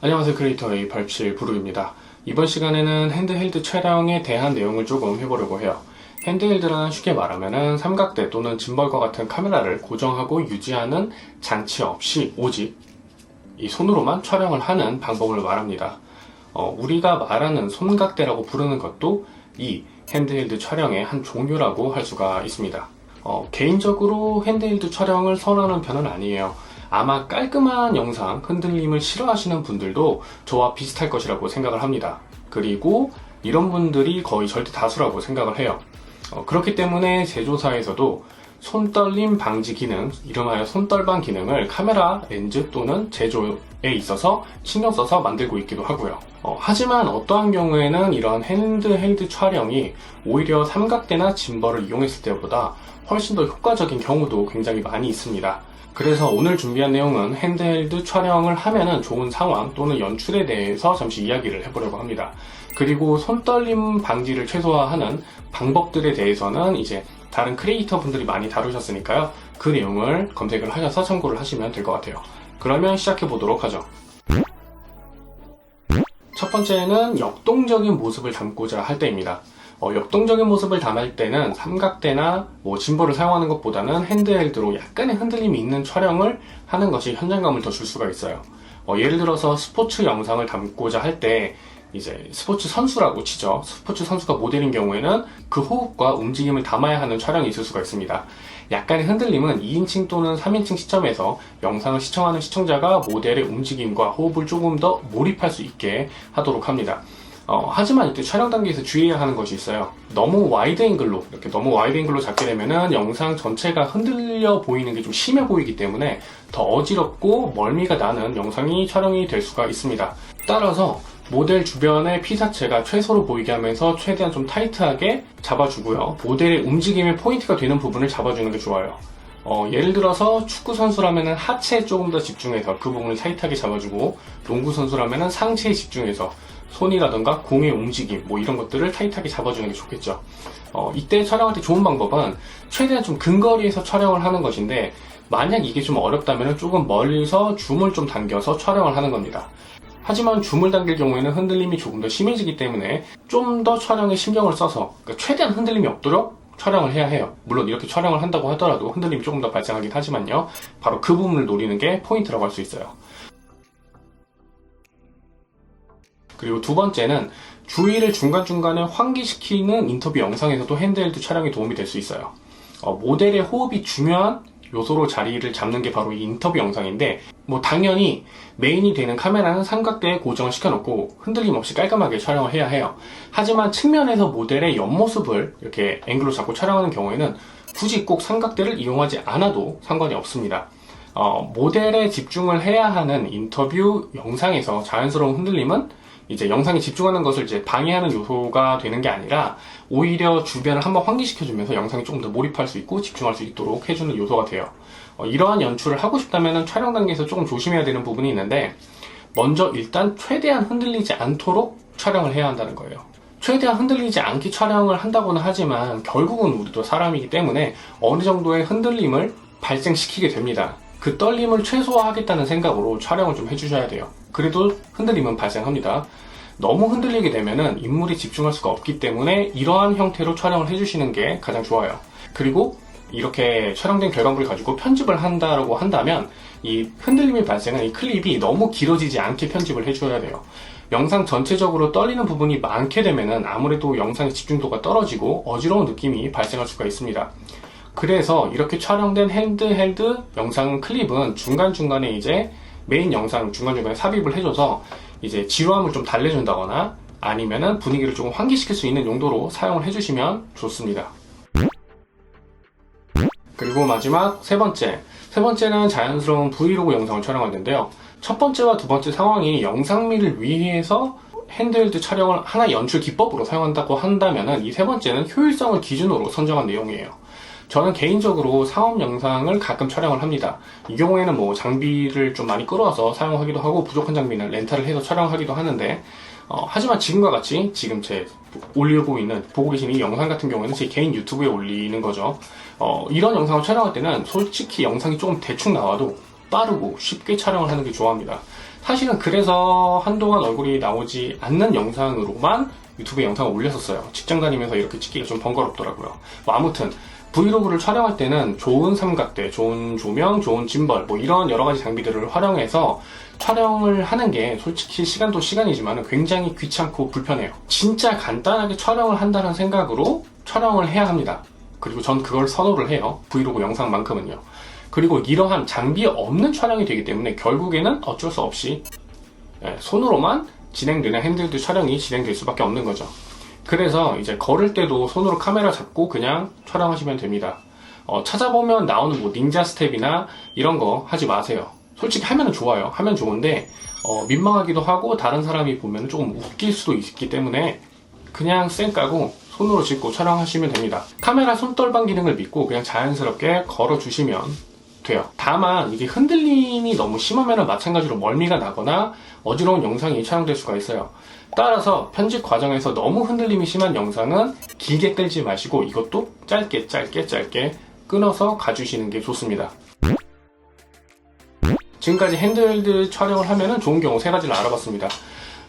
안녕하세요. 크리에이터의 발필 부르입니다. 이번 시간에는 핸드헬드 촬영에 대한 내용을 조금 해보려고 해요. 핸드헬드란 쉽게 말하면 삼각대 또는 짐벌과 같은 카메라를 고정하고 유지하는 장치 없이 오직 이 손으로만 촬영을 하는 방법을 말합니다. 우리가 말하는 손각대라고 부르는 것도 이 핸드헬드 촬영의 한 종류라고 할 수가 있습니다. 개인적으로 핸드헬드 촬영을 선호하는 편은 아니에요. 아마 깔끔한 영상, 흔들림을 싫어하시는 분들도 저와 비슷할 것이라고 생각을 합니다. 그리고 이런 분들이 거의 절대 다수라고 생각을 해요. 그렇기 때문에 제조사에서도 손떨림 방지 기능, 이름하여 손떨방 기능을 카메라, 렌즈 또는 제조에 있어서 신경 써서 만들고 있기도 하고요. 하지만 어떠한 경우에는 이런 핸드헬드 촬영이 오히려 삼각대나 짐벌을 이용했을 때보다 훨씬 더 효과적인 경우도 굉장히 많이 있습니다. 그래서 오늘 준비한 내용은 핸드헬드 촬영을 하면은 좋은 상황 또는 연출에 대해서 잠시 이야기를 해보려고 합니다. 그리고 손떨림 방지를 최소화하는 방법들에 대해서는 이제 다른 크리에이터 분들이 많이 다루셨으니까요. 그 내용을 검색을 하셔서 참고를 하시면 될 것 같아요. 그러면 시작해 보도록 하죠. 첫 번째는 역동적인 모습을 담고자 할 때입니다. 역동적인 모습을 담을 때는 삼각대나 짐벌을 사용하는 것보다는 핸드헬드로 약간의 흔들림이 있는 촬영을 하는 것이 현장감을 더 줄 수가 있어요. 예를 들어서 스포츠 영상을 담고자 할 때 이제 스포츠 선수라고 치죠. 스포츠 선수가 모델인 경우에는 그 호흡과 움직임을 담아야 하는 촬영이 있을 수가 있습니다. 약간의 흔들림은 2인칭 또는 3인칭 시점에서 영상을 시청하는 시청자가 모델의 움직임과 호흡을 조금 더 몰입할 수 있게 하도록 합니다. 하지만 이때 촬영 단계에서 주의해야 하는 것이 있어요. 너무 와이드 앵글로 잡게 되면은 영상 전체가 흔들려 보이는 게 좀 심해 보이기 때문에 더 어지럽고 멀미가 나는 영상이 촬영이 될 수가 있습니다. 따라서 모델 주변의 피사체가 최소로 보이게 하면서 최대한 좀 타이트하게 잡아주고요. 모델의 움직임의 포인트가 되는 부분을 잡아주는 게 좋아요. 예를 들어서 축구 선수라면 하체에 조금 더 집중해서 그 부분을 타이트하게 잡아주고, 농구 선수라면 상체에 집중해서 손이라던가 공의 움직임 이런 것들을 타이트하게 잡아주는 게 좋겠죠. 이때 촬영할 때 좋은 방법은 최대한 좀 근거리에서 촬영을 하는 것인데, 만약 이게 좀 어렵다면 조금 멀리서 줌을 좀 당겨서 촬영을 하는 겁니다. 하지만 줌을 당길 경우에는 흔들림이 조금 더 심해지기 때문에 좀 더 촬영에 신경을 써서, 그러니까 최대한 흔들림이 없도록 촬영을 해야 해요. 물론 이렇게 촬영을 한다고 하더라도 흔들림이 조금 더 발생하긴 하지만요. 바로 그 부분을 노리는 게 포인트라고 할 수 있어요. 그리고 두 번째는 주의를 중간중간에 환기시키는 인터뷰 영상에서도 핸드헬드 촬영이 도움이 될 수 있어요. 모델의 호흡이 중요한 요소로 자리를 잡는 게 바로 이 인터뷰 영상인데, 당연히 메인이 되는 카메라는 삼각대에 고정을 시켜놓고 흔들림 없이 깔끔하게 촬영을 해야 해요. 하지만 측면에서 모델의 옆모습을 이렇게 앵글로 잡고 촬영하는 경우에는 굳이 꼭 삼각대를 이용하지 않아도 상관이 없습니다. 모델에 집중을 해야 하는 인터뷰 영상에서 자연스러운 흔들림은 이제 영상에 집중하는 것을 이제 방해하는 요소가 되는 게 아니라 오히려 주변을 한번 환기시켜주면서 영상에 조금 더 몰입할 수 있고 집중할 수 있도록 해주는 요소가 돼요. 이러한 연출을 하고 싶다면 촬영 단계에서 조금 조심해야 되는 부분이 있는데, 먼저 일단 최대한 흔들리지 않도록 촬영을 해야 한다는 거예요. 최대한 흔들리지 않게 촬영을 한다고는 하지만 결국은 우리도 사람이기 때문에 어느 정도의 흔들림을 발생시키게 됩니다. 그 떨림을 최소화하겠다는 생각으로 촬영을 좀 해주셔야 돼요. 그래도 흔들림은 발생합니다. 너무 흔들리게 되면은 인물이 집중할 수가 없기 때문에 이러한 형태로 촬영을 해주시는 게 가장 좋아요. 그리고 이렇게 촬영된 결과물을 가지고 편집을 한다고 한다면 이 흔들림이 발생한 이 클립이 너무 길어지지 않게 편집을 해줘야 돼요. 영상 전체적으로 떨리는 부분이 많게 되면은 아무래도 영상의 집중도가 떨어지고 어지러운 느낌이 발생할 수가 있습니다. 그래서 이렇게 촬영된 핸드헬드 영상 클립은 중간중간에 이제 메인 영상 중간중간에 삽입을 해줘서 이제 지루함을 좀 달래준다거나 아니면은 분위기를 조금 환기시킬 수 있는 용도로 사용을 해주시면 좋습니다. 그리고 마지막 세 번째는 자연스러운 브이로그 영상을 촬영할 텐데요. 첫 번째와 두 번째 상황이 영상미를 위해서 핸드헬드 촬영을 하나의 연출 기법으로 사용한다고 한다면은 이 세 번째는 효율성을 기준으로 선정한 내용이에요. 저는 개인적으로 상업 영상을 가끔 촬영을 합니다. 이 경우에는 장비를 좀 많이 끌어와서 사용하기도 하고 부족한 장비는 렌탈을 해서 촬영하기도 하는데, 하지만 지금과 같이 지금 제 보고 계신 이 영상 같은 경우에는 제 개인 유튜브에 올리는 거죠. 이런 영상을 촬영할 때는 솔직히 영상이 조금 대충 나와도 빠르고 쉽게 촬영을 하는 게 좋아합니다. 사실은 그래서 한동안 얼굴이 나오지 않는 영상으로만 유튜브에 영상을 올렸었어요. 직장 다니면서 이렇게 찍기가 좀 번거롭더라고요. 뭐 아무튼 브이로그를 촬영할 때는 좋은 삼각대, 좋은 조명, 좋은 짐벌 뭐 이런 여러 가지 장비들을 활용해서 촬영을 하는 게 솔직히 시간도 시간이지만 굉장히 귀찮고 불편해요. 진짜 간단하게 촬영을 한다는 생각으로 촬영을 해야 합니다. 그리고 전 그걸 선호를 해요. 브이로그 영상만큼은요. 그리고 이러한 장비 없는 촬영이 되기 때문에 결국에는 어쩔 수 없이 손으로만 진행되는 핸들드 촬영이 진행될 수밖에 없는 거죠. 그래서 이제 걸을 때도 손으로 카메라 잡고 그냥 촬영하시면 됩니다. 찾아보면 나오는 뭐 닌자 스텝이나 이런 거 하지 마세요. 솔직히 하면 좋아요. 하면 좋은데 민망하기도 하고 다른 사람이 보면 조금 웃길 수도 있기 때문에 그냥 쌩 까고 손으로 찍고 촬영하시면 됩니다. 카메라 손떨방 기능을 믿고 그냥 자연스럽게 걸어주시면 돼요. 다만 이게 흔들림이 너무 심하면 마찬가지로 멀미가 나거나 어지러운 영상이 촬영될 수가 있어요. 따라서 편집 과정에서 너무 흔들림이 심한 영상은 길게 끌지 마시고 이것도 짧게 끊어서 가주시는 게 좋습니다. 지금까지 핸드헬드 촬영을 하면 좋은 경우 3가지를 알아봤습니다.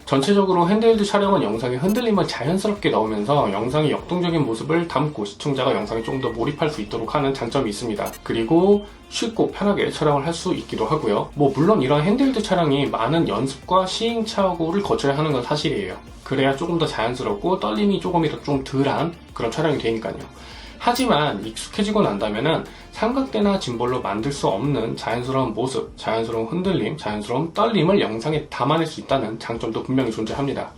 전체적으로 핸드헬드 촬영은 영상의 흔들림을 자연스럽게 넣으면서 영상의 역동적인 모습을 담고 시청자가 영상에 조금 더 몰입할 수 있도록 하는 장점이 있습니다. 그리고 쉽고 편하게 촬영을 할 수 있기도 하고요. 물론 이런 핸드헬드 촬영이 많은 연습과 시행착오를 거쳐야 하는 건 사실이에요. 그래야 조금 더 자연스럽고 떨림이 조금이라도 좀 덜한 그런 촬영이 되니까요. 하지만 익숙해지고 난다면은 삼각대나 짐볼로 만들 수 없는 자연스러운 모습, 자연스러운 흔들림, 자연스러운 떨림을 영상에 담아낼 수 있다는 장점도 분명히 존재합니다.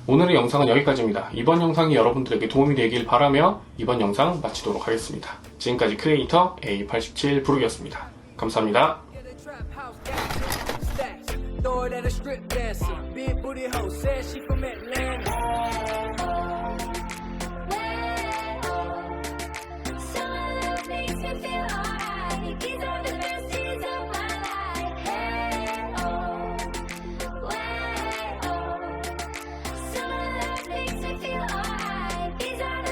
오늘의 영상은 여기까지입니다. 이번 영상이 여러분들에게 도움이 되길 바라며 이번 영상 마치도록 하겠습니다. 지금까지 크리에이터 A87 부르기였습니다. 감사합니다. Throw it at a strip dancer. Big booty hoe said she from Atlanta.